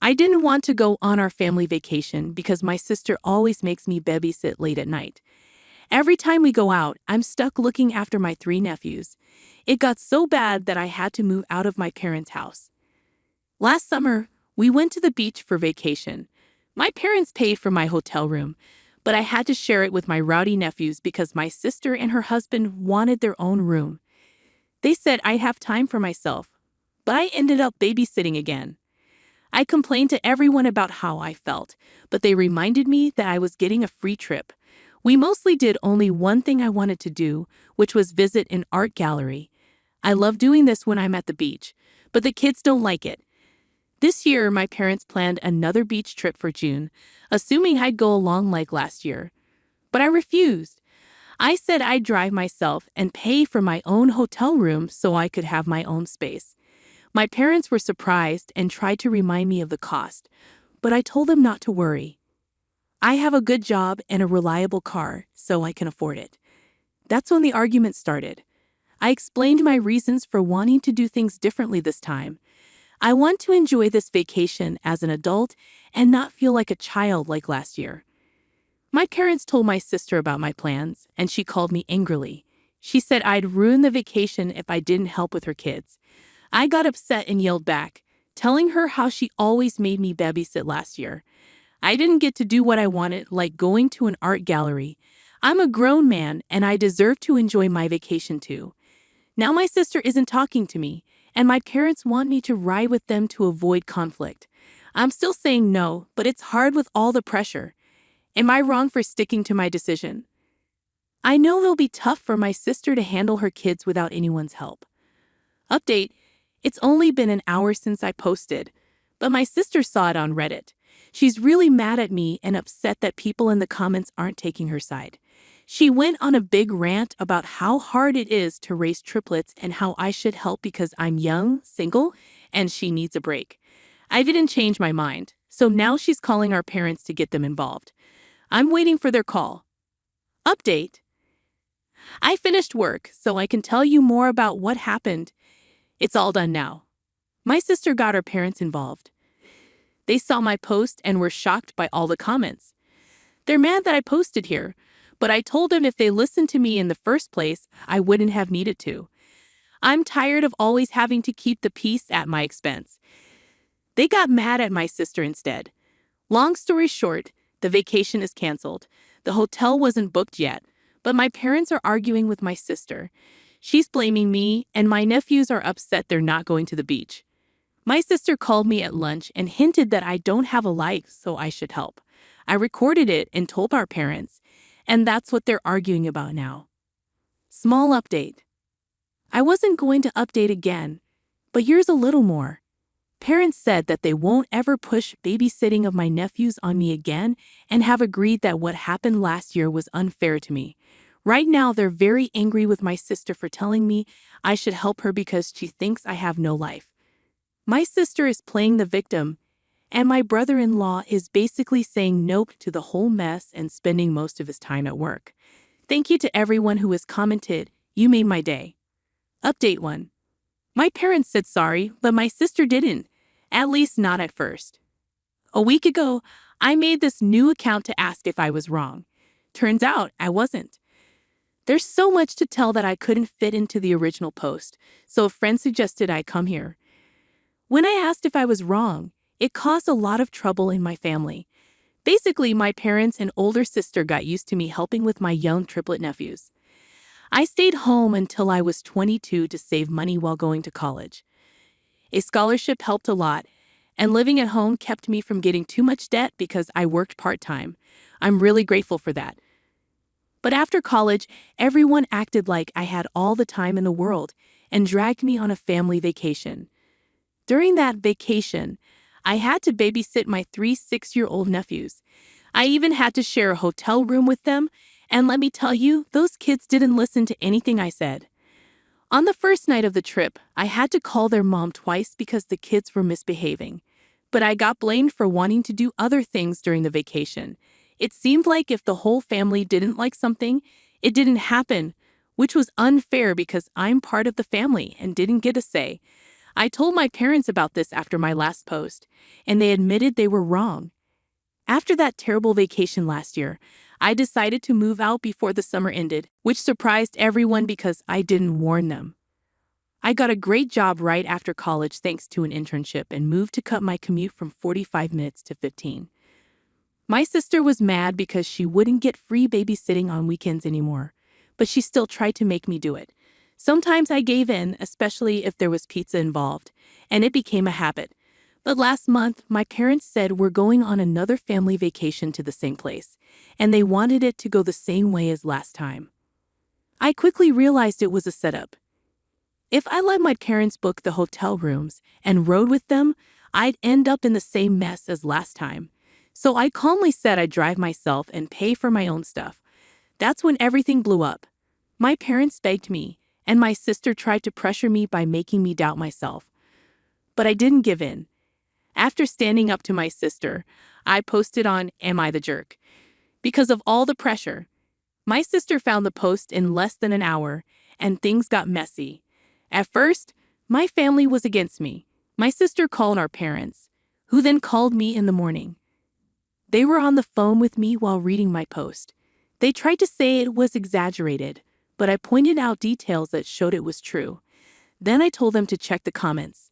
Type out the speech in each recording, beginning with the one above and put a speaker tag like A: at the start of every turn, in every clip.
A: I didn't want to go on our family vacation because my sister always makes me babysit late at night. Every time we go out, I'm stuck looking after my three nephews. It got so bad that I had to move out of my parents' house. Last summer, we went to the beach for vacation. My parents paid for my hotel room, but I had to share it with my rowdy nephews because my sister and her husband wanted their own room. They said I'd have time for myself, but I ended up babysitting again. I complained to everyone about how I felt, but they reminded me that I was getting a free trip. We mostly did only one thing I wanted to do, which was visit an art gallery. I love doing this when I'm at the beach, but the kids don't like it. This year, my parents planned another beach trip for June, assuming I'd go along like last year. But I refused. I said I'd drive myself and pay for my own hotel room so I could have my own space. My parents were surprised and tried to remind me of the cost, but I told them not to worry. I have a good job and a reliable car, so I can afford it. That's when the argument started. I explained my reasons for wanting to do things differently this time. I want to enjoy this vacation as an adult and not feel like a child like last year. My parents told my sister about my plans, and she called me angrily. She said I'd ruin the vacation if I didn't help with her kids. I got upset and yelled back, telling her how she always made me babysit last year. I didn't get to do what I wanted, like going to an art gallery. I'm a grown man, and I deserve to enjoy my vacation too. Now my sister isn't talking to me, and my parents want me to ride with them to avoid conflict. I'm still saying no, but it's hard with all the pressure. Am I wrong for sticking to my decision? I know it'll be tough for my sister to handle her kids without anyone's help. Update: it's only been an hour since I posted, but my sister saw it on Reddit. She's really mad at me and upset that people in the comments aren't taking her side. She went on a big rant about how hard it is to raise triplets and how I should help because I'm young, single, and she needs a break. I didn't change my mind, so now she's calling our parents to get them involved. I'm waiting for their call. Update: I finished work, so I can tell you more about what happened. It's all done now. My sister got her parents involved. They saw my post and were shocked by all the comments. They're mad that I posted here, but I told them if they listened to me in the first place, I wouldn't have needed to. I'm tired of always having to keep the peace at my expense. They got mad at my sister instead. Long story short, the vacation is canceled. The hotel wasn't booked yet, but my parents are arguing with my sister. She's blaming me, and my nephews are upset they're not going to the beach. My sister called me at lunch and hinted that I don't have a life, so I should help. I recorded it and told our parents, and that's what they're arguing about now. Small update. I wasn't going to update again, but here's a little more. Parents said that they won't ever push babysitting of my nephews on me again and have agreed that what happened last year was unfair to me. Right now, they're very angry with my sister for telling me I should help her because she thinks I have no life. My sister is playing the victim, and my brother-in-law is basically saying nope to the whole mess and spending most of his time at work. Thank you to everyone who has commented. You made my day. Update 1. My parents said sorry, but my sister didn't, at least not at first. A week ago, I made this new account to ask if I was wrong. Turns out I wasn't. There's so much to tell that I couldn't fit into the original post, so a friend suggested I come here. When I asked if I was wrong, it caused a lot of trouble in my family. Basically, my parents and older sister got used to me helping with my young triplet nephews. I stayed home until I was 22 to save money while going to college. A scholarship helped a lot, and living at home kept me from getting too much debt because I worked part-time. I'm really grateful for that. But after college, everyone acted like I had all the time in the world and dragged me on a family vacation. During that vacation, I had to babysit my 3 6-year-old nephews. I even had to share a hotel room with them, and let me tell you, those kids didn't listen to anything I said. On the first night of the trip, I had to call their mom twice because the kids were misbehaving. But I got blamed for wanting to do other things during the vacation. It seemed like if the whole family didn't like something, it didn't happen, which was unfair because I'm part of the family and didn't get a say. I told my parents about this after my last post, and they admitted they were wrong. After that terrible vacation last year, I decided to move out before the summer ended, which surprised everyone because I didn't warn them. I got a great job right after college thanks to an internship and moved to cut my commute from 45 minutes to 15. My sister was mad because she wouldn't get free babysitting on weekends anymore, but she still tried to make me do it. Sometimes I gave in, especially if there was pizza involved, and it became a habit. But last month, my parents said we're going on another family vacation to the same place, and they wanted it to go the same way as last time. I quickly realized it was a setup. If I let my parents book the hotel rooms and rode with them, I'd end up in the same mess as last time. So I calmly said I'd drive myself and pay for my own stuff. That's when everything blew up. My parents begged me, and my sister tried to pressure me by making me doubt myself. But I didn't give in. After standing up to my sister, I posted on Am I the Jerk? Because of all the pressure. My sister found the post in less than an hour, and things got messy. At first, my family was against me. My sister called our parents, who then called me in the morning. They were on the phone with me while reading my post. They tried to say it was exaggerated, but I pointed out details that showed it was true. Then I told them to check the comments.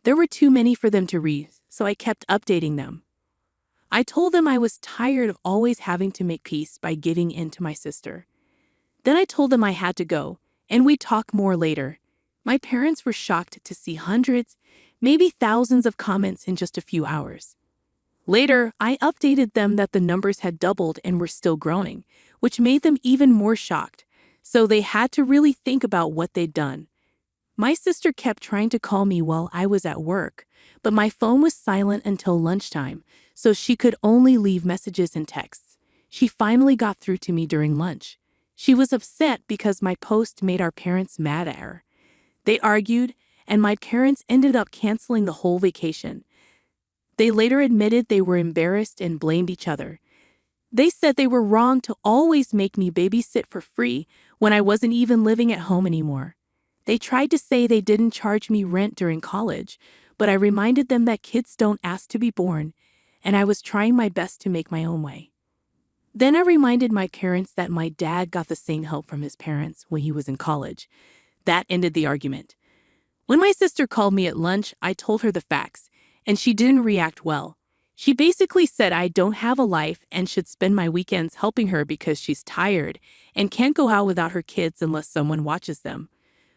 A: There were too many for them to read, so I kept updating them. I told them I was tired of always having to make peace by giving in to my sister. Then I told them I had to go, and we'd talk more later. My parents were shocked to see hundreds, maybe thousands of comments in just a few hours. Later, I updated them that the numbers had doubled and were still growing, which made them even more shocked. So they had to really think about what they'd done. My sister kept trying to call me while I was at work, but my phone was silent until lunchtime, so she could only leave messages and texts. She finally got through to me during lunch. She was upset because my post made our parents mad at her. They argued, and my parents ended up canceling the whole vacation. They later admitted they were embarrassed and blamed each other. They said they were wrong to always make me babysit for free when I wasn't even living at home anymore. They tried to say they didn't charge me rent during college, but I reminded them that kids don't ask to be born, and I was trying my best to make my own way. Then I reminded my parents that my dad got the same help from his parents when he was in college. That ended the argument. When my sister called me at lunch, I told her the facts, and she didn't react well. She basically said I don't have a life and should spend my weekends helping her because she's tired and can't go out without her kids unless someone watches them.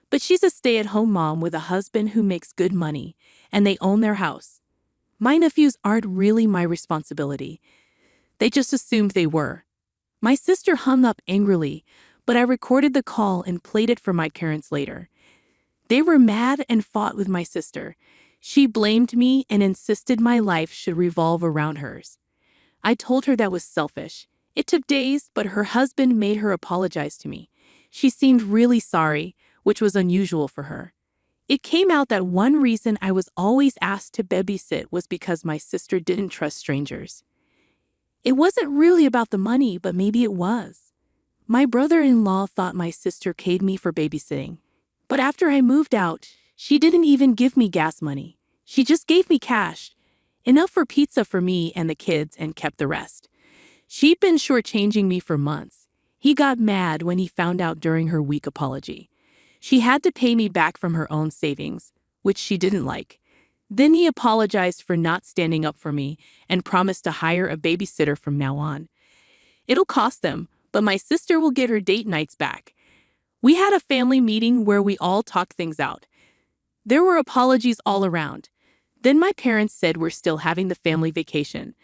A: But she's a stay-at-home mom with a husband who makes good money, and they own their house. My nephews aren't really my responsibility. They just assumed they were. My sister hung up angrily, but I recorded the call and played it for my parents later. They were mad and fought with my sister. She blamed me and insisted my life should revolve around hers. I told her that was selfish. It took days, but her husband made her apologize to me. She seemed really sorry, which was unusual for her. It came out that one reason I was always asked to babysit was because my sister didn't trust strangers. It wasn't really about the money, but maybe it was. My brother-in-law thought my sister paid me for babysitting. But after I moved out, she didn't even give me gas money. She just gave me cash, enough for pizza for me and the kids, and kept the rest. She'd been shortchanging me for months. He got mad when he found out during her weak apology. She had to pay me back from her own savings, which she didn't like. Then he apologized for not standing up for me and promised to hire a babysitter from now on. It'll cost them, but my sister will get her date nights back. We had a family meeting where we all talked things out. There were apologies all around. Then my parents said we're still having the family vacation.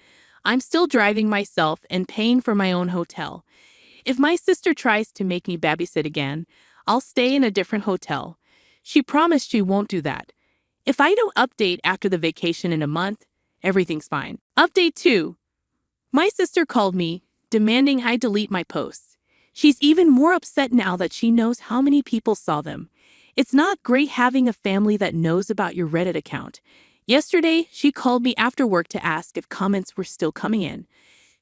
A: I'm still driving myself and paying for my own hotel. If my sister tries to make me babysit again, I'll stay in a different hotel. She promised she won't do that. If I don't update after the vacation in a month, everything's fine. Update 2. My sister called me, demanding I delete my posts. She's even more upset now that she knows how many people saw them. It's not great having a family that knows about your Reddit account. Yesterday, she called me after work to ask if comments were still coming in.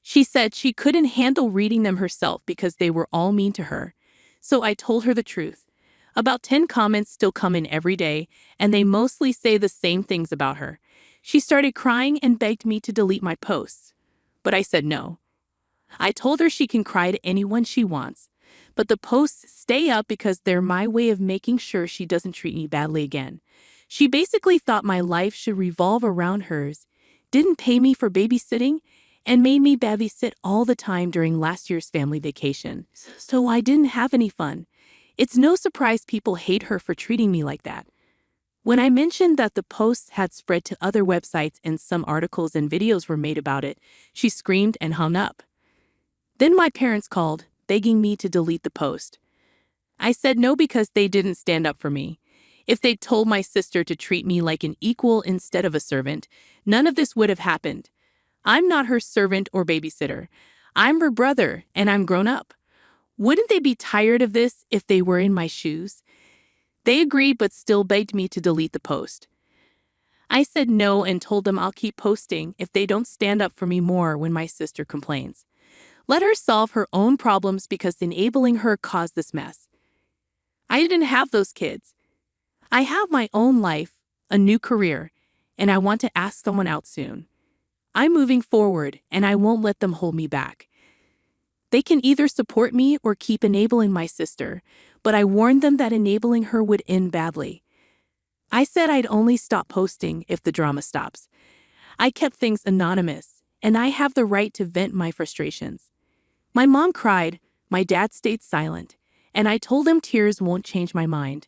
A: She said she couldn't handle reading them herself because they were all mean to her. So I told her the truth. About 10 comments still come in every day, and they mostly say the same things about her. She started crying and begged me to delete my posts. But I said no. I told her she can cry to anyone she wants, but the posts stay up because they're my way of making sure she doesn't treat me badly again. She basically thought my life should revolve around hers, didn't pay me for babysitting, and made me babysit all the time during last year's family vacation. So I didn't have any fun. It's no surprise people hate her for treating me like that. When I mentioned that the posts had spread to other websites and some articles and videos were made about it, she screamed and hung up. Then my parents called, begging me to delete the post. I said no because they didn't stand up for me. If they'd told my sister to treat me like an equal instead of a servant, none of this would have happened. I'm not her servant or babysitter. I'm her brother, and I'm grown up. Wouldn't they be tired of this if they were in my shoes? They agreed but still begged me to delete the post. I said no and told them I'll keep posting if they don't stand up for me more when my sister complains. Let her solve her own problems because enabling her caused this mess. I didn't have those kids. I have my own life, a new career, and I want to ask someone out soon. I'm moving forward and I won't let them hold me back. They can either support me or keep enabling my sister, but I warned them that enabling her would end badly. I said I'd only stop posting if the drama stops. I kept things anonymous, and I have the right to vent my frustrations. My mom cried, my dad stayed silent, and I told them tears won't change my mind.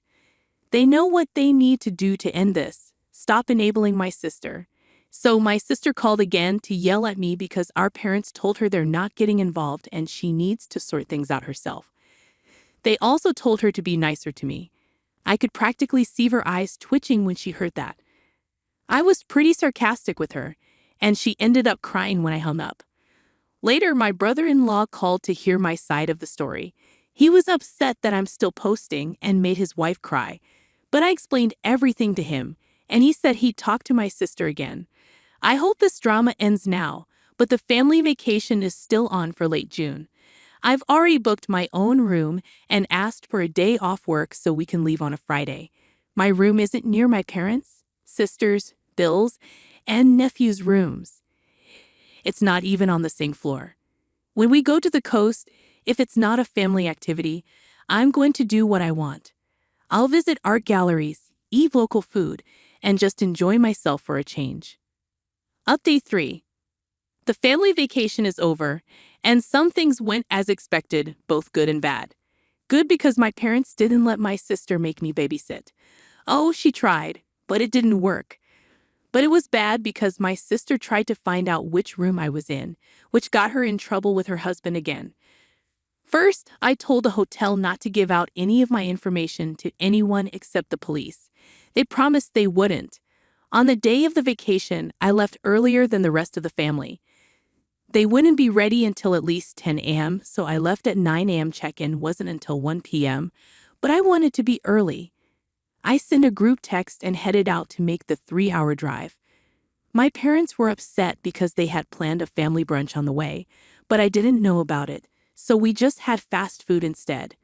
A: They know what they need to do to end this, stop enabling my sister. So my sister called again to yell at me because our parents told her they're not getting involved and she needs to sort things out herself. They also told her to be nicer to me. I could practically see her eyes twitching when she heard that. I was pretty sarcastic with her, and she ended up crying when I hung up. Later, my brother-in-law called to hear my side of the story. He was upset that I'm still posting and made his wife cry, but I explained everything to him, and he said he'd talk to my sister again. I hope this drama ends now, but the family vacation is still on for late June. I've already booked my own room and asked for a day off work so we can leave on a Friday. My room isn't near my parents', sisters', Bill's, and nephew's rooms. It's not even on the same floor. When we go to the coast, if it's not a family activity, I'm going to do what I want. I'll visit art galleries, eat local food, and just enjoy myself for a change. Update 3. The family vacation is over, and some things went as expected, both good and bad. Good because my parents didn't let my sister make me babysit. Oh, she tried, but it didn't work. But it was bad because my sister tried to find out which room I was in, which got her in trouble with her husband again. First, I told the hotel not to give out any of my information to anyone except the police. They promised they wouldn't. On the day of the vacation, I left earlier than the rest of the family. They wouldn't be ready until at least 10 a.m., so I left at 9 a.m. check-in wasn't until 1 p.m., but I wanted to be early. I sent a group text and headed out to make the 3-hour drive. My parents were upset because they had planned a family brunch on the way, but I didn't know about it, so we just had fast food instead.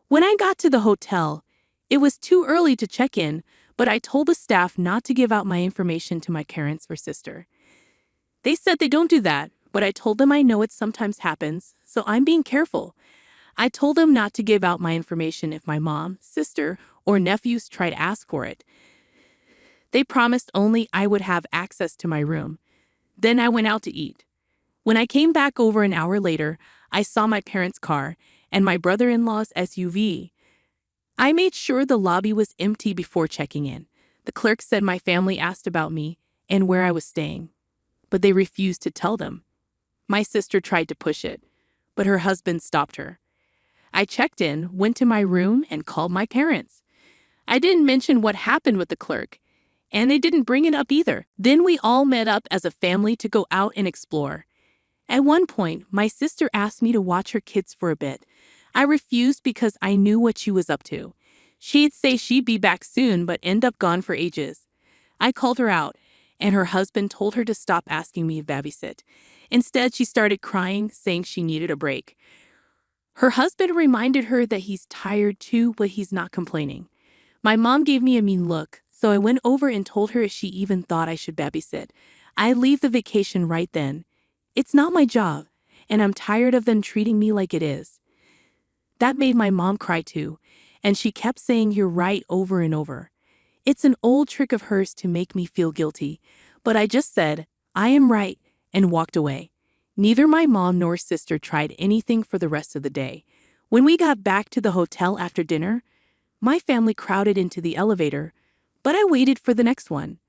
A: When I got to the hotel, it was too early to check in, but I told the staff not to give out my information to my parents or sister. They said they don't do that, but I told them I know it sometimes happens, so I'm being careful. I told them not to give out my information if my mom, sister, or nephews try to ask for it. They promised only I would have access to my room. Then I went out to eat. When I came back over an hour later, I saw my parents' car and my brother-in-law's SUV. I made sure the lobby was empty before checking in. The clerk said my family asked about me and where I was staying, but they refused to tell them. My sister tried to push it, but her husband stopped her. I checked in, went to my room, and called my parents. I didn't mention what happened with the clerk, and they didn't bring it up either. Then we all met up as a family to go out and explore. At one point, my sister asked me to watch her kids for a bit. I refused because I knew what she was up to. She'd say she'd be back soon, but end up gone for ages. I called her out, and her husband told her to stop asking me to babysit. Instead, she started crying, saying she needed a break. Her husband reminded her that he's tired too, but he's not complaining. My mom gave me a mean look, so I went over and told her if she even thought I should babysit. I'd leave the vacation right then. It's not my job, and I'm tired of them treating me like it is. That made my mom cry too, and she kept saying you're right over and over. It's an old trick of hers to make me feel guilty, but I just said, I am right, and walked away. Neither my mom nor sister tried anything for the rest of the day. When we got back to the hotel after dinner, my family crowded into the elevator, but I waited for the next one.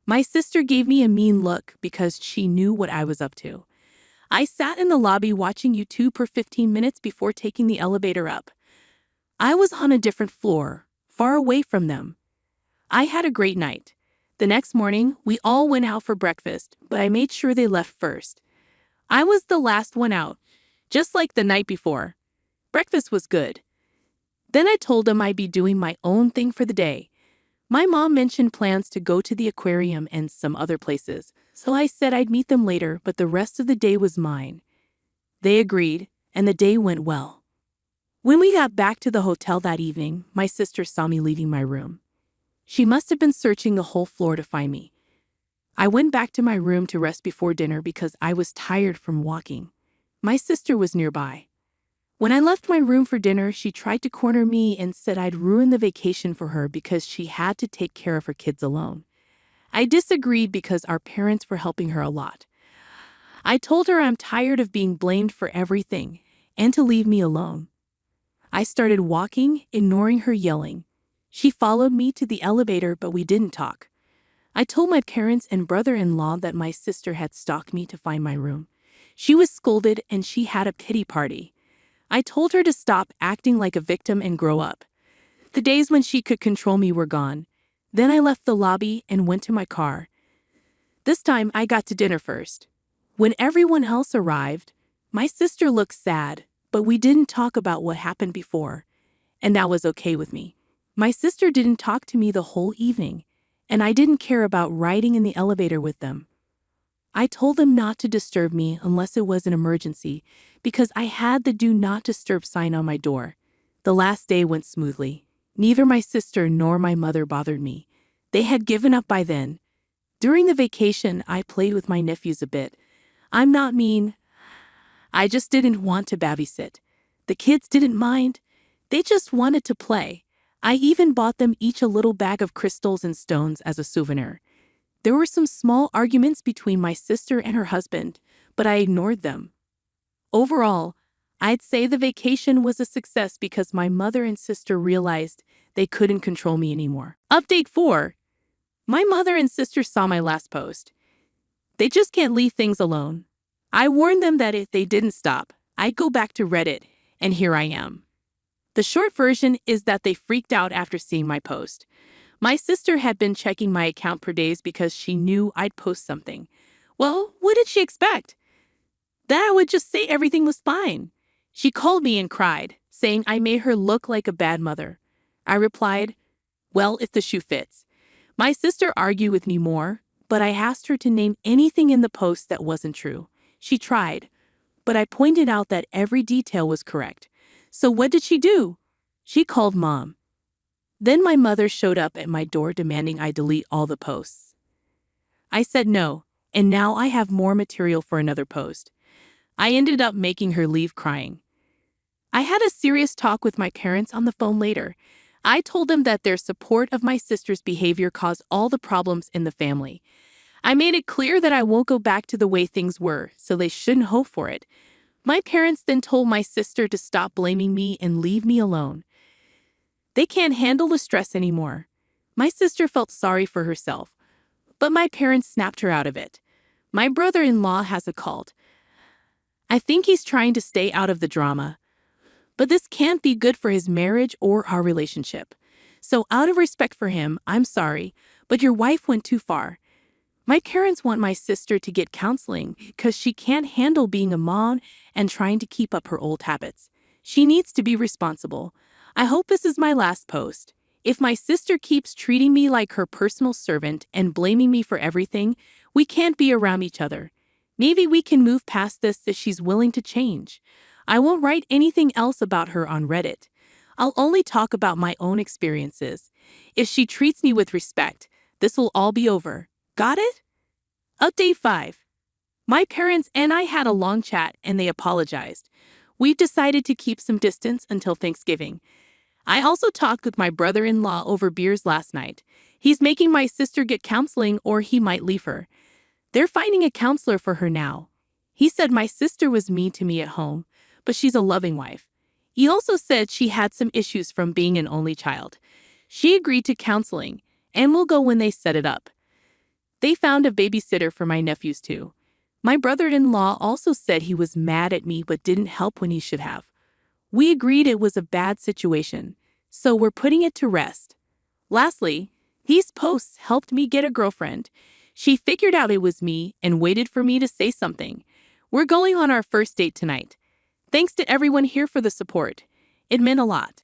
A: My sister gave me a mean look because she knew what I was up to. I sat in the lobby watching YouTube for 15 minutes before taking the elevator up. I was on a different floor, far away from them. I had a great night. The next morning, we all went out for breakfast, but I made sure they left first. I was the last one out, just like the night before. Breakfast was good. Then I told them I'd be doing my own thing for the day. My mom mentioned plans to go to the aquarium and some other places, so I said I'd meet them later, but the rest of the day was mine. They agreed, and the day went well. When we got back to the hotel that evening, my sister saw me leaving my room. She must have been searching the whole floor to find me. I went back to my room to rest before dinner because I was tired from walking. My sister was nearby. When I left my room for dinner, she tried to corner me and said I'd ruin the vacation for her because she had to take care of her kids alone. I disagreed because our parents were helping her a lot. I told her I'm tired of being blamed for everything and to leave me alone. I started walking, ignoring her yelling. She followed me to the elevator, but we didn't talk. I told my parents and brother-in-law that my sister had stalked me to find my room. She was scolded and she had a pity party. I told her to stop acting like a victim and grow up. The days when she could control me were gone. Then I left the lobby and went to my car. This time I got to dinner first. When everyone else arrived, my sister looked sad, but we didn't talk about what happened before, and that was okay with me. My sister didn't talk to me the whole evening, and I didn't care about riding in the elevator with them. I told them not to disturb me unless it was an emergency because I had the do not disturb sign on my door. The last day went smoothly. Neither my sister nor my mother bothered me. They had given up by then. During the vacation, I played with my nephews a bit. I'm not mean. I just didn't want to babysit. The kids didn't mind. They just wanted to play. I even bought them each a little bag of crystals and stones as a souvenir. There were some small arguments between my sister and her husband, but I ignored them. Overall, I'd say the vacation was a success because my mother and sister realized they couldn't control me anymore. Update 4. My mother and sister saw my last post. They just can't leave things alone. I warned them that if they didn't stop, I'd go back to Reddit, and here I am. The short version is that they freaked out after seeing my post. My sister had been checking my account for days because she knew I'd post something. Well, what did she expect? That I would just say everything was fine. She called me and cried, saying I made her look like a bad mother. I replied, well, if the shoe fits. My sister argued with me more, but I asked her to name anything in the post that wasn't true. She tried, but I pointed out that every detail was correct. So what did she do? She called Mom. Then my mother showed up at my door demanding I delete all the posts. I said no, and now I have more material for another post. I ended up making her leave crying. I had a serious talk with my parents on the phone later. I told them that their support of my sister's behavior caused all the problems in the family. I made it clear that I won't go back to the way things were, so they shouldn't hope for it. My parents then told my sister to stop blaming me and leave me alone. They can't handle the stress anymore. My sister felt sorry for herself, but my parents snapped her out of it. My brother-in-law has a cult. I think he's trying to stay out of the drama, but this can't be good for his marriage or our relationship. So out of respect for him, I'm sorry, but your wife went too far. My parents want my sister to get counseling because she can't handle being a mom and trying to keep up her old habits. She needs to be responsible. I hope this is my last post. If my sister keeps treating me like her personal servant and blaming me for everything, we can't be around each other. Maybe we can move past this if she's willing to change. I won't write anything else about her on Reddit. I'll only talk about my own experiences. If she treats me with respect, this will all be over. Got it? Update 5. My parents and I had a long chat and they apologized. We've decided to keep some distance until Thanksgiving. I also talked with my brother-in-law over beers last night. He's making my sister get counseling or he might leave her. They're finding a counselor for her now. He said my sister was mean to me at home, but she's a loving wife. He also said she had some issues from being an only child. She agreed to counseling and will go when they set it up. They found a babysitter for my nephews too. My brother-in-law also said he was mad at me but didn't help when he should have. We agreed it was a bad situation, so we're putting it to rest. Lastly, these posts helped me get a girlfriend. She figured out it was me and waited for me to say something. We're going on our first date tonight. Thanks to everyone here for the support. It meant a lot.